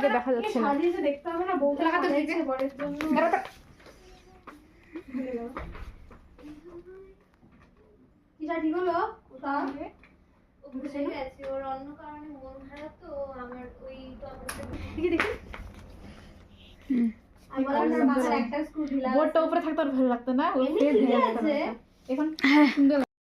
থেকে দেখা যাচ্ছে না। সাজিয়েছে দেখতে হবে না, বউটা লাগাতে সাজিয়েছে দিকে। বরের জন্য। কিটা ঠিক হলো? কোথাও বুঝে গেছে ওর অন্য কারণে মন খারাপ, তো আমার ওই টপিকটা দেখি দেখি। আমি বললাম না, মাথার একটা স্ক্রু ঢিলা আছে। বোর্ডটা উপরে থাকতে আর ভালো লাগতো না, ওই এমনি ফেস ঠিকই হয়ে আছে। এখন সুন্দর